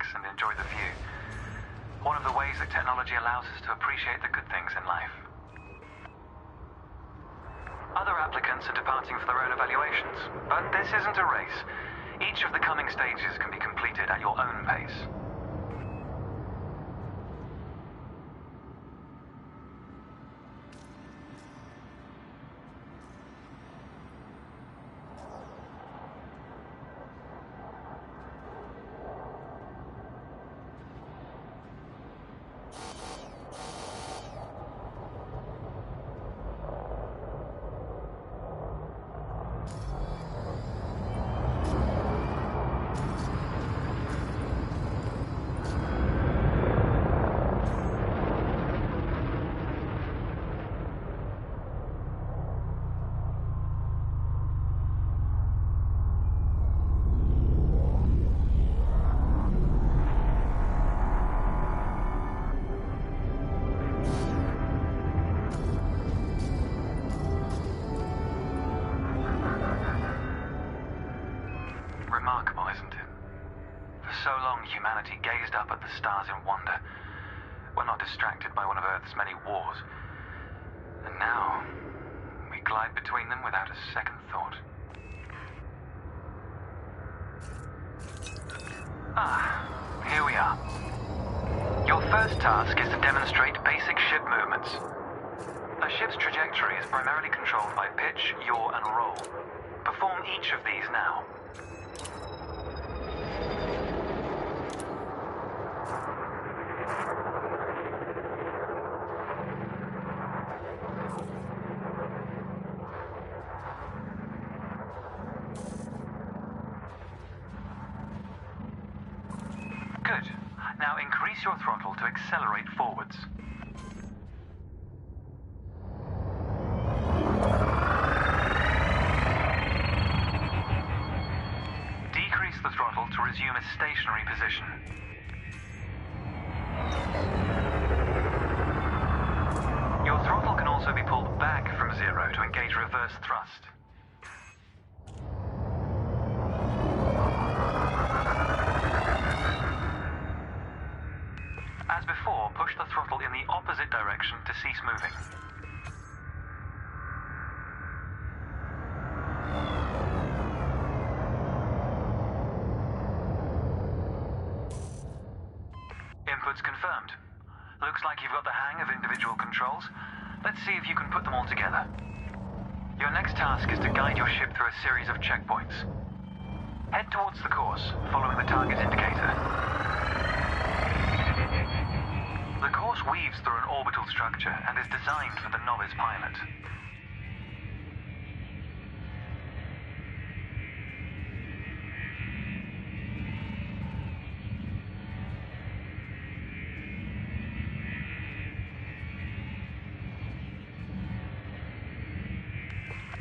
relax and enjoy the view. One of the ways that technology allows us to appreciate the good things in life. Other applicants are departing for their own evaluations, but this isn't a race. Each of the coming stages can be completed at your own pace. Remarkable, isn't it? For so long, humanity gazed up at the stars in wonder. We're not distracted by one of Earth's many wars. And now, we glide between them without a second thought. Here we are. Your first task is to demonstrate basic ship movements. A ship's trajectory is primarily controlled by pitch, yaw, and roll. Perform each of these now. Good. Now increase your throttle to accelerate forwards. Decrease the throttle to resume a stationary position. Your throttle can also be pulled back from zero to engage reverse thrust. As before, push the throttle in the opposite direction to cease moving. Inputs confirmed. Looks like you've got the hang of individual controls. Let's see if you can put them all together. Your next task is to guide your ship through a series of checkpoints. Head towards the course, following the target indicator. The course weaves through an orbital structure and is designed for the novice pilot.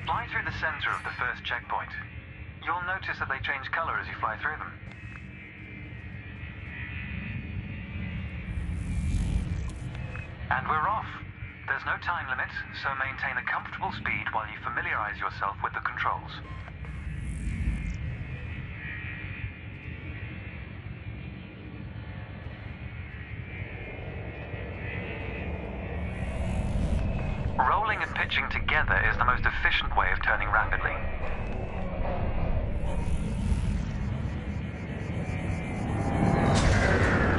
Fly through the center of the first checkpoint. You'll notice that they change color as you fly through them. And we're off. There's no time limit, so maintain a comfortable speed while you familiarize yourself with the controls. Rolling and pitching together is the most efficient way of turning rapidly.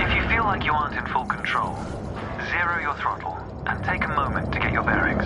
If you feel like you aren't in full control, zero your throttle and take a moment to get your bearings.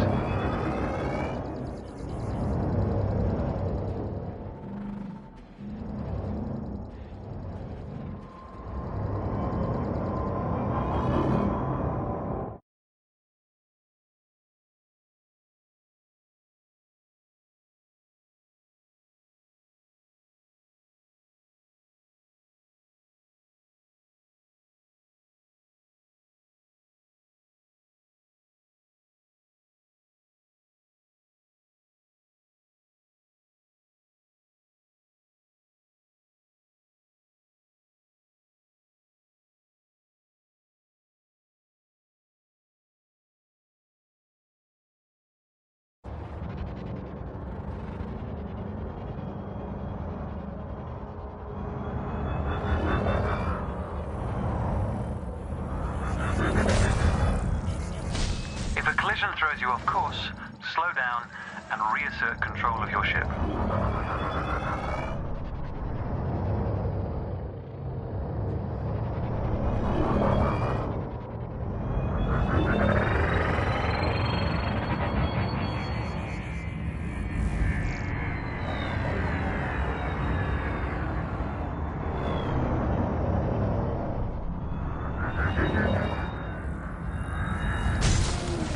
collision throws you off course, slow down and reassert control of your ship.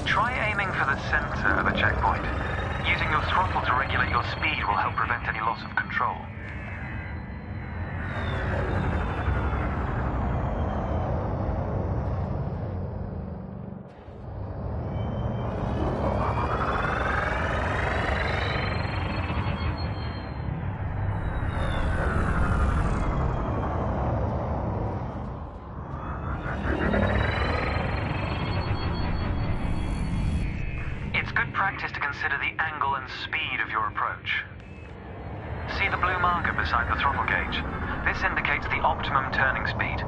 Try aiming for the center of a checkpoint. Using your throttle to regulate your speed will help prevent any loss of control. It's good practice to consider the angle and speed of your approach. See the blue marker beside the throttle gauge? This indicates the optimum turning speed.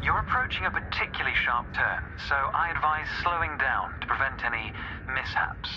You're approaching a particularly sharp turn, so I advise slowing down to prevent any mishaps.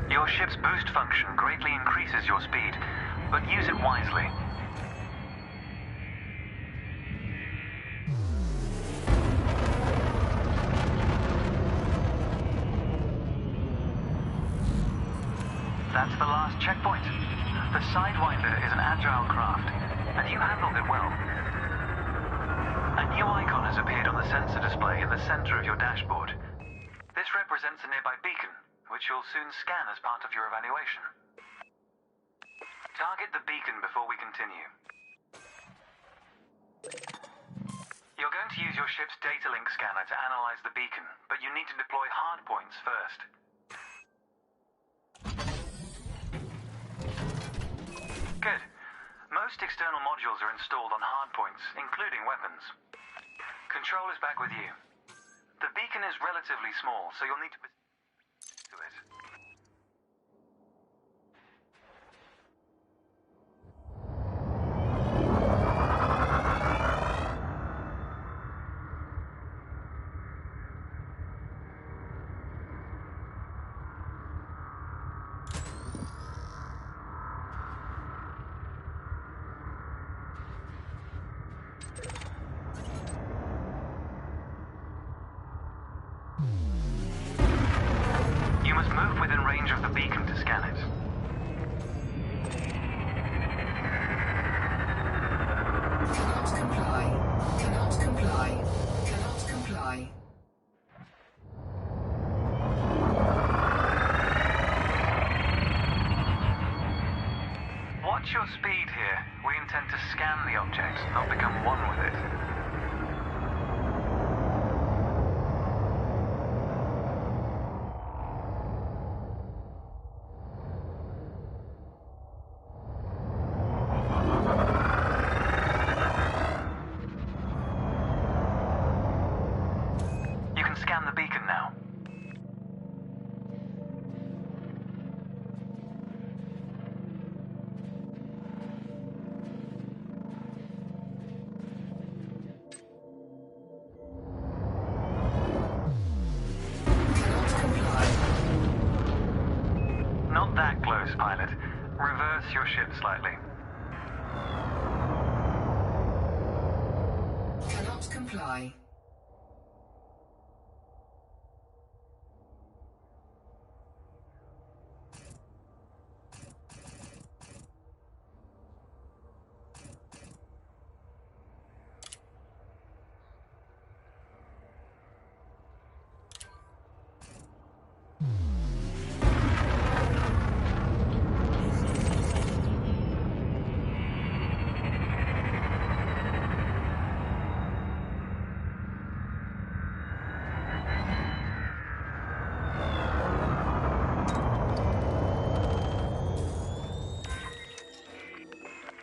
Your ship's boost function greatly increases your speed, but use it wisely. That's the last checkpoint. The Sidewinder is an agile craft, and you handled it well. A new icon has appeared on the sensor display in the center of your dashboard. This represents a nearby beacon, which you'll soon scan as part of your evaluation. Target the beacon before we continue. You're going to use your ship's data link scanner to analyze the beacon, but you need to deploy hardpoints first. Good. Most external modules are installed on hardpoints, including weapons. Control is back with you. The beacon is relatively small, so you'll need to to it. You must move within range of the beacon to scan it. Cannot comply. Cannot comply. Cannot comply. Watch your speed here. We intend to scan the object, not become one with it. You can scan the beacon now. slightly. Cannot comply.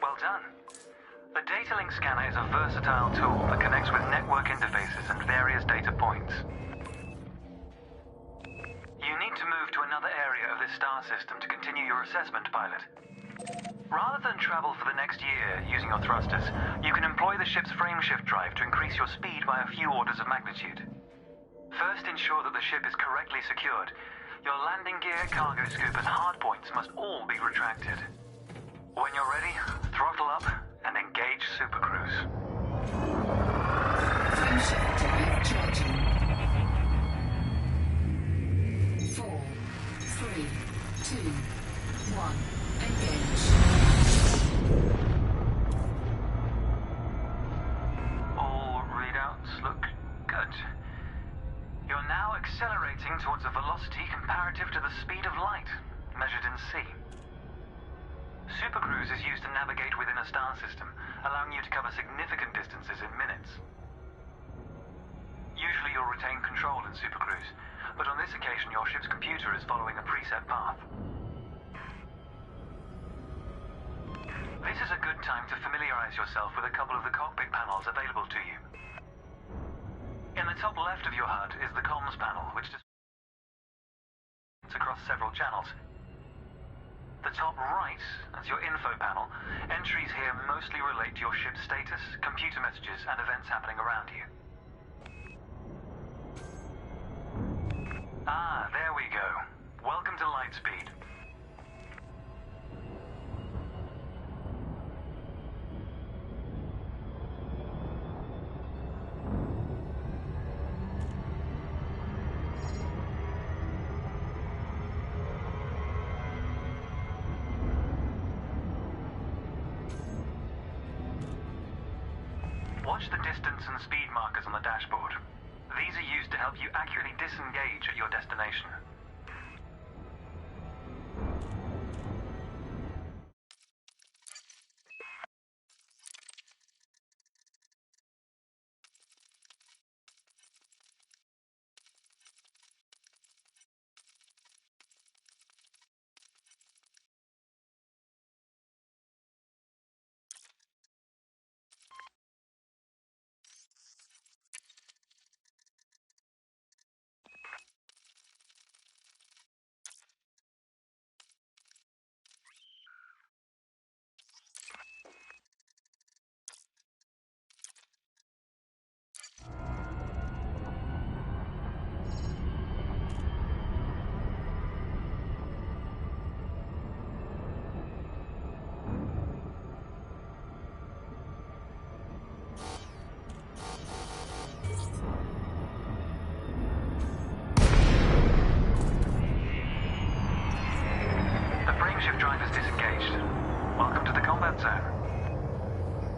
Well done. The data link scanner is a versatile tool that connects with network interfaces and various data points. You need to move to another area of this star system to continue your assessment, pilot. Rather than travel for the next year using your thrusters, you can employ the ship's frameshift drive to increase your speed by a few orders of magnitude. First, ensure that the ship is correctly secured. Your landing gear, cargo scoop, and hardpoints must all be retracted. When you're ready, throttle up and engage Super Cruise. Frameshift drive charging. 4, 3, 2, 1. Engage. All readouts look good. You're now accelerating towards a velocity comparative to the speed of light, measured in C. Supercruise is used to navigate within a star system, allowing you to cover significant distances in minutes. Usually you'll retain control in Supercruise, but on this occasion your ship's computer is following a preset path. This is a good time to familiarize yourself with a couple of the cockpit panels available to you. In the top left of your HUD is the comms panel, which displays across several channels. The top right is your info panel. Entries here mostly relate to your ship's status, computer messages, and events happening around you. Ah, there we go. Welcome to Lightspeed. Watch the distance and speed markers on the dashboard. These are used to help you accurately disengage at your destination.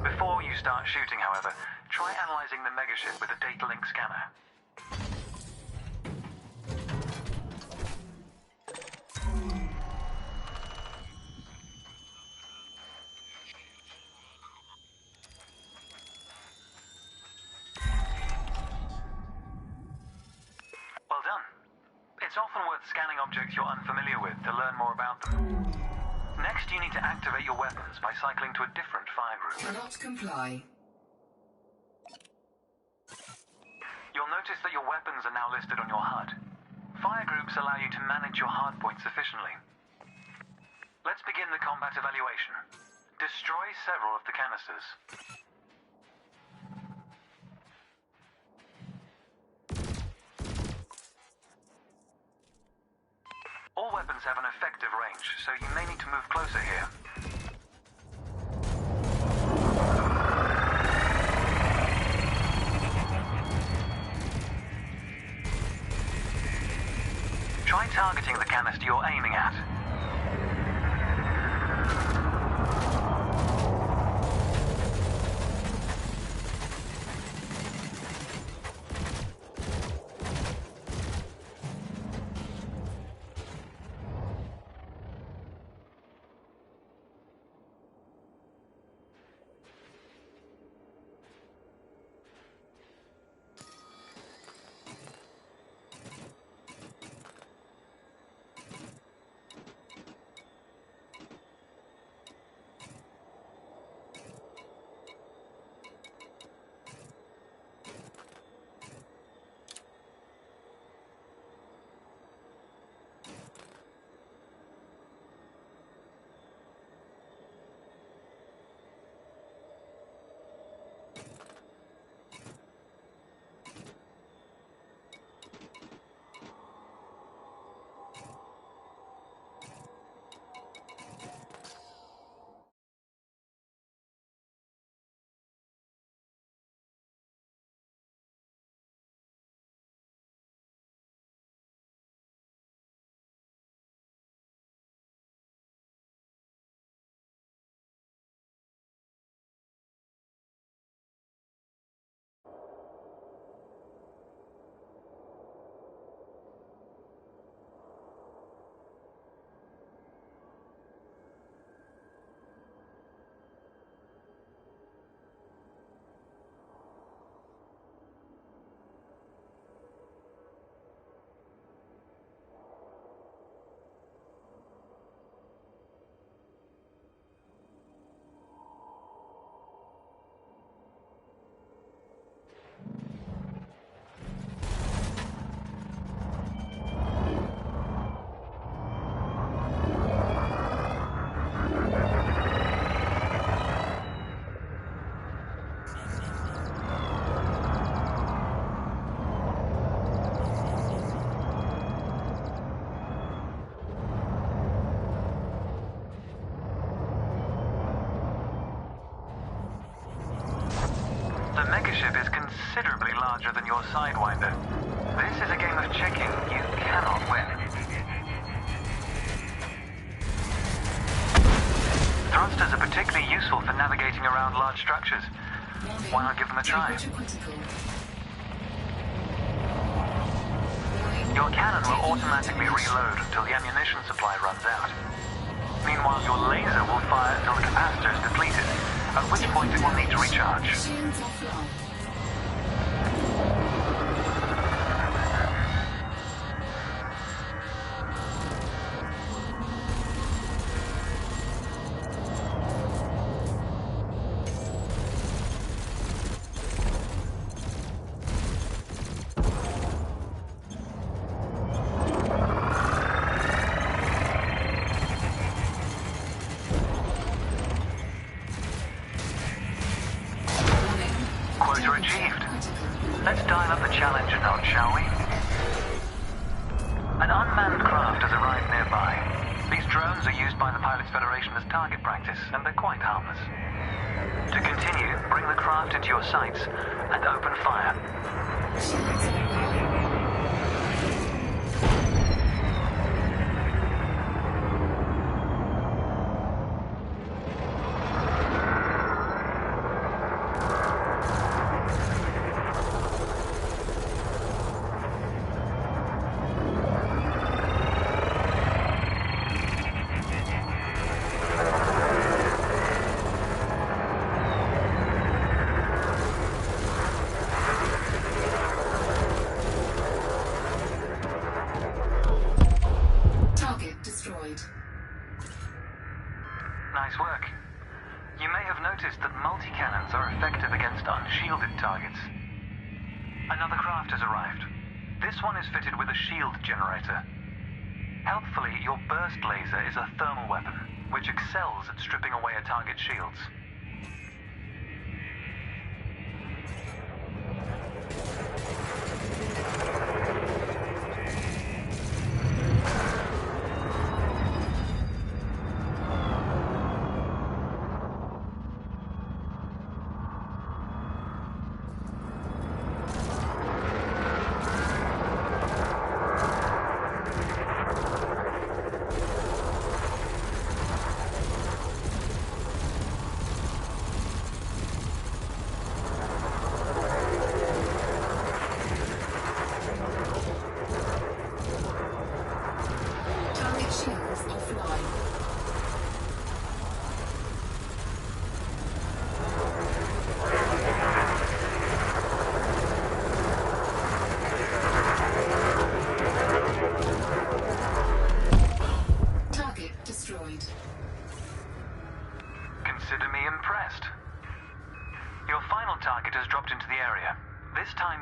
Before you start shooting, however, try analyzing the megaship with a data link scanner. Well done. It's often worth scanning objects you're unfamiliar with to learn more about them. Next, you need to activate your weapons by cycling to a different fire group. Cannot comply. You'll notice that your weapons are now listed on your HUD. Fire groups allow you to manage your hardpoints efficiently. Let's begin the combat evaluation. Destroy several of the canisters. All weapons have an effective range, so you may need to move closer here. Try targeting the canister you're aiming at. The megaship is considerably larger than your Sidewinder. This is a game of chicken you cannot win. Thrusters are particularly useful for navigating around large structures. Why not give them a try? Your cannon will automatically reload until the ammunition supply runs out. Meanwhile, your laser will fire until the capacitor is depleted, at which point it will need to recharge. Quota achieved. Let's dial up the Challenger node, shall we? An unmanned craft has arrived nearby. These drones are used by the Pilots Federation as target practice, and they're quite harmless. To continue, bring the craft into your sights and open fire. Nice work. You may have noticed that multi-cannons are effective against unshielded targets. Another craft has arrived. This one is fitted with a shield generator. Helpfully, your burst laser is a thermal weapon, which excels at stripping away a target's shields.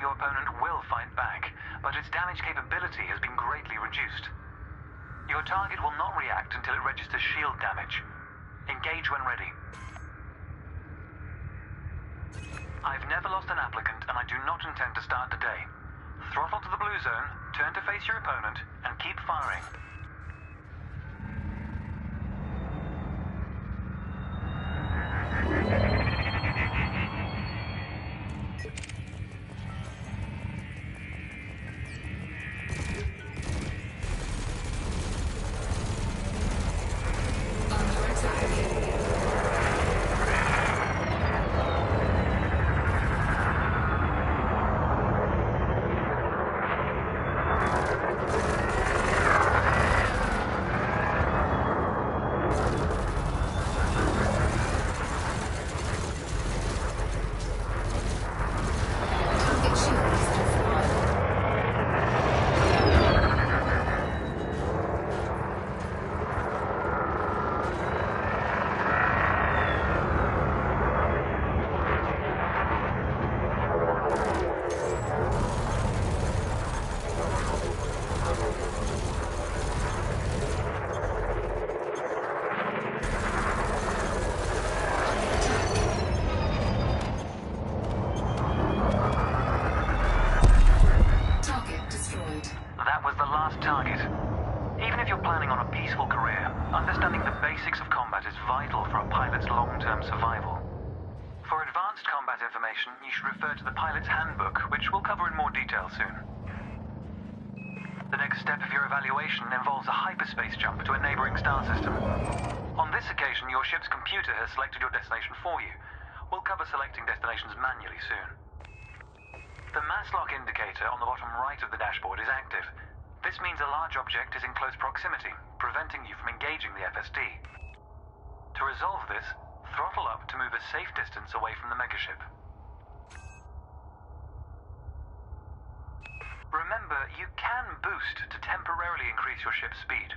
your opponent will fight back, but its damage capability has been greatly reduced. Your target will not react until it registers shield damage. Engage when ready. I've never lost an applicant, and I do not intend to start today. Throttle to the blue zone, turn to face your opponent, and keep firing. Target. Even if you're planning on a peaceful career, understanding the basics of combat is vital for a pilot's long-term survival. For advanced combat information, you should refer to the pilot's handbook, which we'll cover in more detail soon. The next step of your evaluation involves a hyperspace jump to a neighboring star system. On this occasion, your ship's computer has selected your destination for you. We'll cover selecting destinations manually soon. The mass lock indicator on the bottom right of the dashboard is active. This means a large object is in close proximity, preventing you from engaging the FSD. To resolve this, throttle up to move a safe distance away from the megaship. Remember, you can boost to temporarily increase your ship's speed.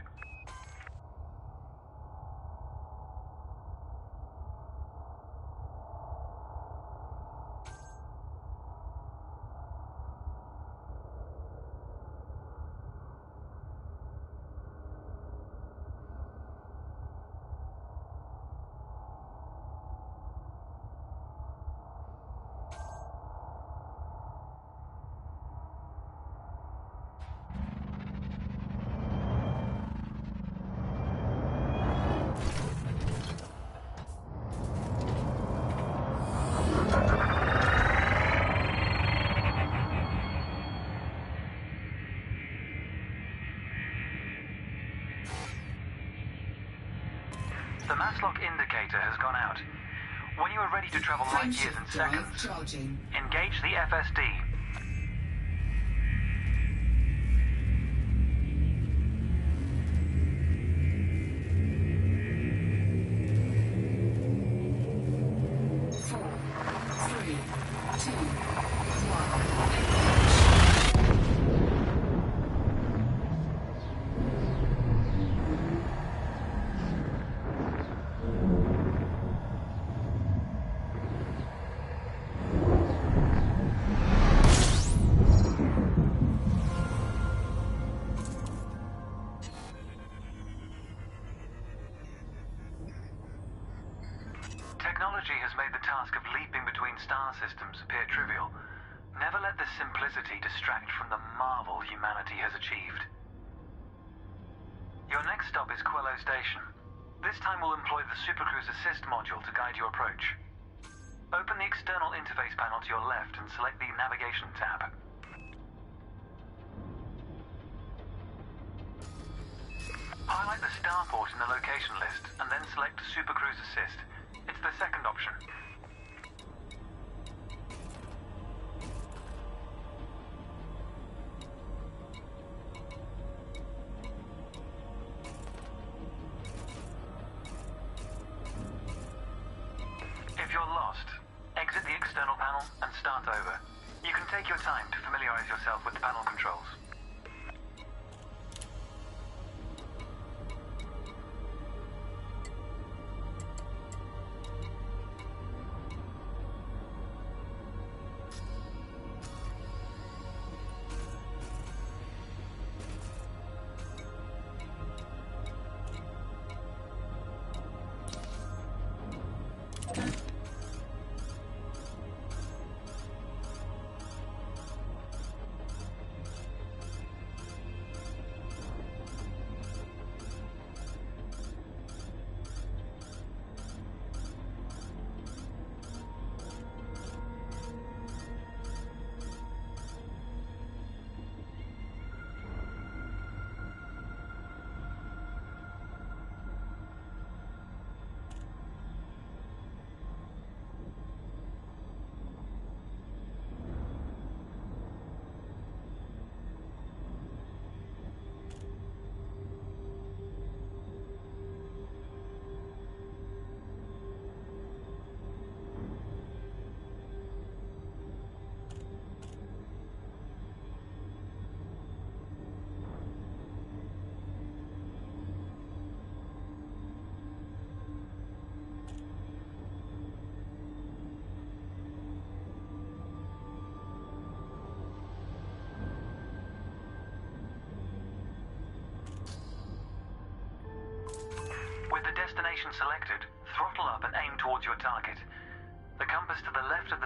The mass lock indicator has gone out. When you are ready to travel light years in seconds, engage the FSD. Technology has made the task of leaping between star systems appear trivial. Never let this simplicity distract from the marvel humanity has achieved. Your next stop is Quello Station. This time we'll employ the Supercruise Assist module to guide your approach. Open the external interface panel to your left and select the Navigation tab. Highlight the starport in the location list and then select Supercruise Assist. It's the second option. If you're lost, exit the external panel and start over. You can take your time to familiarize yourself with the panel controls.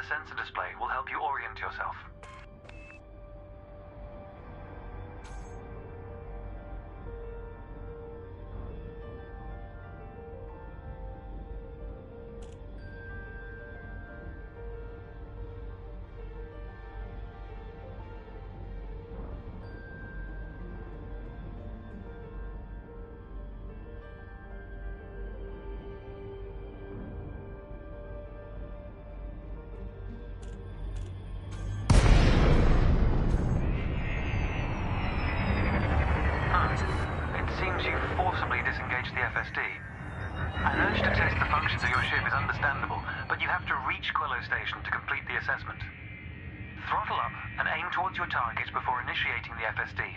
the sensor display will help you orient yourself. You've forcibly disengaged the FSD. An urge to test the functions of your ship is understandable, but you have to reach Quello Station to complete the assessment. Throttle up and aim towards your target before initiating the FSD.